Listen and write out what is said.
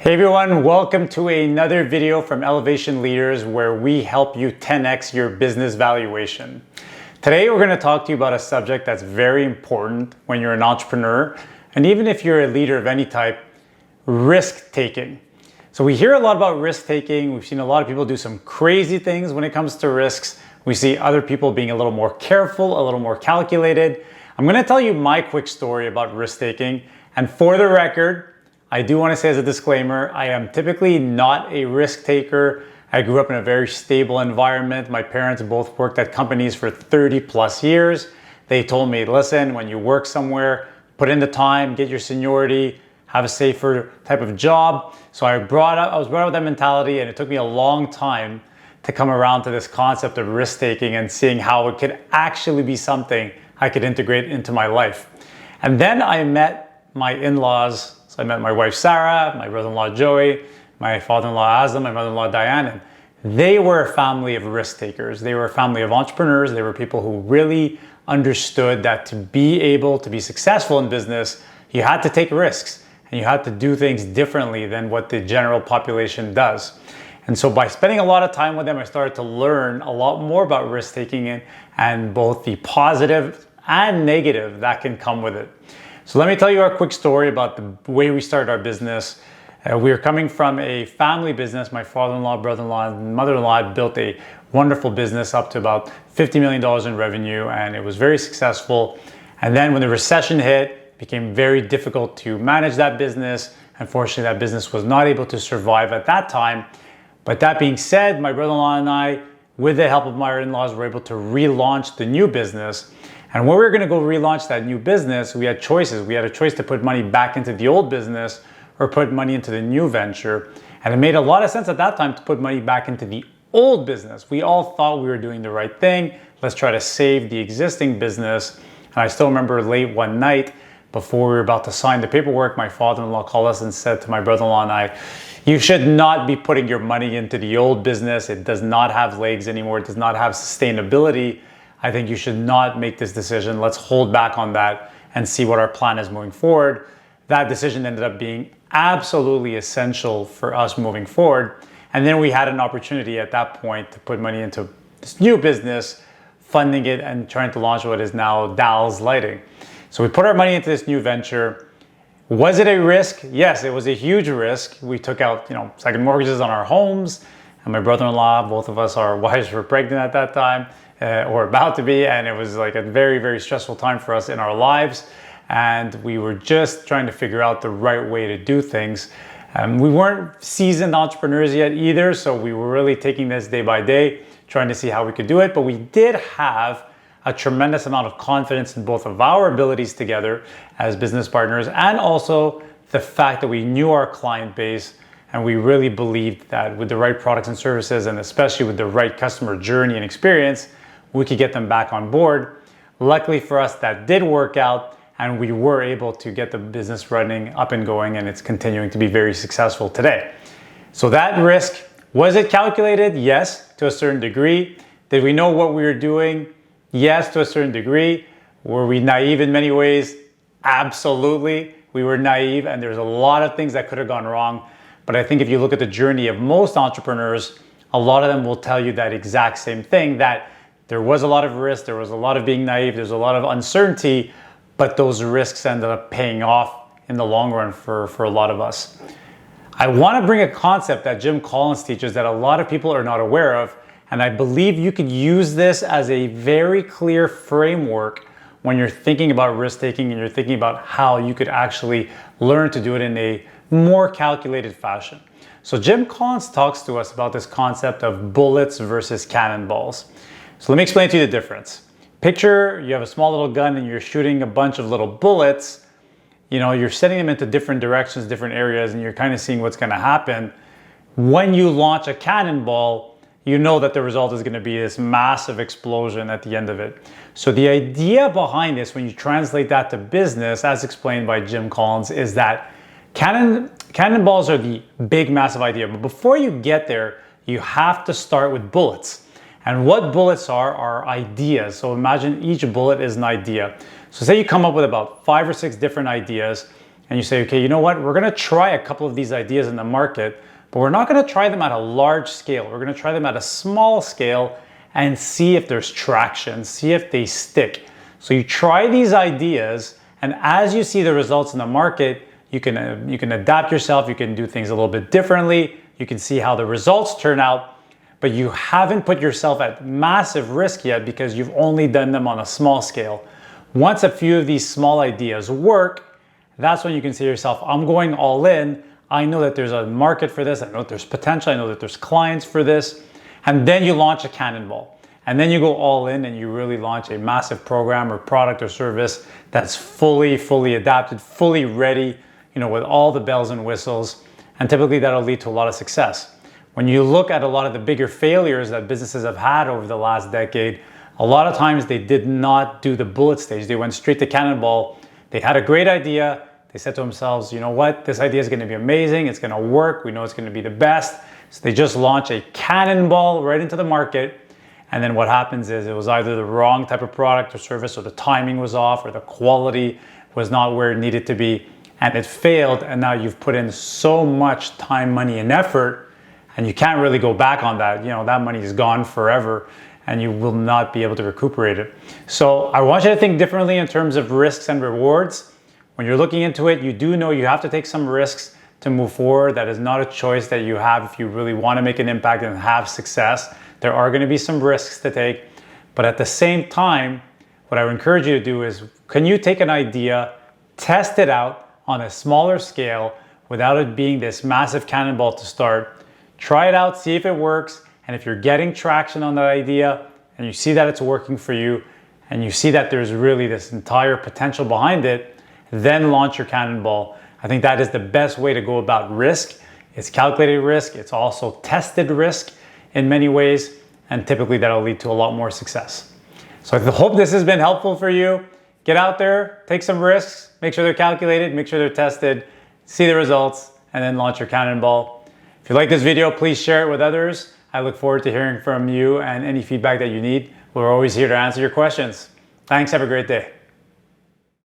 Hey everyone, welcome to another video from Elevation Leaders where we help you 10x your business valuation. Today we're going to talk to you about a subject that's very important when you're an entrepreneur and even if you're a leader of any type, risk taking. So we hear a lot about risk taking. We've seen a lot of people do some crazy things when it comes to risks. We see other people being a little more careful, a little more calculated. I'm going to tell you my quick story about risk taking, and for the record, I do want to say as a disclaimer, I am typically not a risk taker. I grew up in a very stable environment. My parents both worked at companies for 30 plus years. They told me, listen, when you work somewhere, put in the time, get your seniority, have a safer type of job. So I was brought up with that mentality, and it took me a long time to come around to this concept of risk taking and seeing how it could actually be something I could integrate into my life. And then I met my in-laws. I met my wife, Sarah, my brother-in-law, Joey, my father-in-law, Azam, my mother-in-law, Diane. And they were a family of risk takers. They were a family of entrepreneurs. They were people who really understood that to be able to be successful in business, you had to take risks and you had to do things differently than what the general population does. And so by spending a lot of time with them, I started to learn a lot more about risk taking and both the positive and negative that can come with it. So let me tell you our quick story about the way we started our business. We are coming from a family business. My father-in-law, brother-in-law, and mother-in-law built a wonderful business up to about $50 million in revenue, and it was very successful. And then when the recession hit, it became very difficult to manage that business. Unfortunately, that business was not able to survive at that time. But that being said, my brother-in-law and I, with the help of my in-laws, were able to relaunch the new business. And when we were going to go relaunch that new business, we had choices. We had a choice to put money back into the old business or put money into the new venture. And it made a lot of sense at that time to put money back into the old business. We all thought we were doing the right thing. Let's try to save the existing business. And I still remember late one night before we were about to sign the paperwork, my father-in-law called us and said to my brother-in-law and I, you should not be putting your money into the old business. It does not have legs anymore. It does not have sustainability. I think you should not make this decision. Let's hold back on that and see what our plan is moving forward. That decision ended up being absolutely essential for us moving forward. And then we had an opportunity at that point to put money into this new business, funding it and trying to launch what is now Dal's Lighting. So we put our money into this new venture. Was it a risk? Yes, it was a huge risk. We took out, second mortgages on our homes. And my brother-in-law, both of us, our wives were pregnant at that time. Or about to be, and it was like a very, very stressful time for us in our lives. And we were just trying to figure out the right way to do things. We weren't seasoned entrepreneurs yet either, so we were really taking this day by day, trying to see how we could do it. But we did have a tremendous amount of confidence in both of our abilities together as business partners, and also the fact that we knew our client base, and we really believed that with the right products and services, and especially with the right customer journey and experience, we could get them back on board. Luckily for us, that did work out, and we were able to get the business running up and going, and it's continuing to be very successful today. So that risk, was it calculated? Yes, to a certain degree. Did we know what we were doing? Yes, to a certain degree. Were we naive in many ways? Absolutely. We were naive, and there's a lot of things that could have gone wrong. But I think if you look at the journey of most entrepreneurs, a lot of them will tell you that exact same thing, that there was a lot of risk, there was a lot of being naive, there's a lot of uncertainty, but those risks ended up paying off in the long run for a lot of us. I want to bring a concept that Jim Collins teaches that a lot of people are not aware of, and I believe you could use this as a very clear framework when you're thinking about risk taking and you're thinking about how you could actually learn to do it in a more calculated fashion. So Jim Collins talks to us about this concept of bullets versus cannonballs. So let me explain to you the difference. Picture you have a small little gun and you're shooting a bunch of little bullets. You're sending them into different directions, different areas, and you're kind of seeing what's going to happen. When you launch a cannonball, you know that the result is going to be this massive explosion at the end of it. So the idea behind this, when you translate that to business, as explained by Jim Collins, is that cannonballs are the big, massive idea. But before you get there, you have to start with bullets. And what bullets are ideas. So imagine each bullet is an idea. So say you come up with about 5 or 6 different ideas, and you say, okay, you know what? We're going to try a couple of these ideas in the market, but we're not going to try them at a large scale. We're going to try them at a small scale and see if there's traction, see if they stick. So you try these ideas, and as you see the results in the market, you can adapt yourself, you can do things a little bit differently, you can see how the results turn out, but you haven't put yourself at massive risk yet because you've only done them on a small scale. Once a few of these small ideas work, that's when you can say to yourself, I'm going all in. I know that there's a market for this. I know that there's potential. I know that there's clients for this. And then you launch a cannonball. And then you go all in and you really launch a massive program or product or service that's fully adapted, fully ready, with all the bells and whistles. And typically that'll lead to a lot of success. When you look at a lot of the bigger failures that businesses have had over the last decade, a lot of times they did not do the bullet stage. They went straight to cannonball. They had a great idea. They said to themselves, you know what, this idea is going to be amazing. It's going to work. We know it's going to be the best. So they just launch a cannonball right into the market. And then what happens is it was either the wrong type of product or service, or the timing was off, or the quality was not where it needed to be. And it failed. And now you've put in so much time, money, and effort, and you can't really go back on that. That money is gone forever, and you will not be able to recuperate it. So I want you to think differently in terms of risks and rewards. When you're looking into it, you do know you have to take some risks to move forward. That is not a choice that you have if you really want to make an impact and have success. There are going to be some risks to take. But at the same time, what I would encourage you to do is, can you take an idea, test it out on a smaller scale without it being this massive cannonball to start? Try it out, see if it works. And if you're getting traction on that idea and you see that it's working for you and you see that there's really this entire potential behind it, then launch your cannonball. I think that is the best way to go about risk. It's calculated risk. It's also tested risk in many ways. And typically that'll lead to a lot more success. So I hope this has been helpful for you. Get out there, take some risks, make sure they're calculated, make sure they're tested, see the results, and then launch your cannonball. If you like this video, please share it with others. I look forward to hearing from you, and any feedback that you need. We're always here to answer your questions. Thanks, have a great day.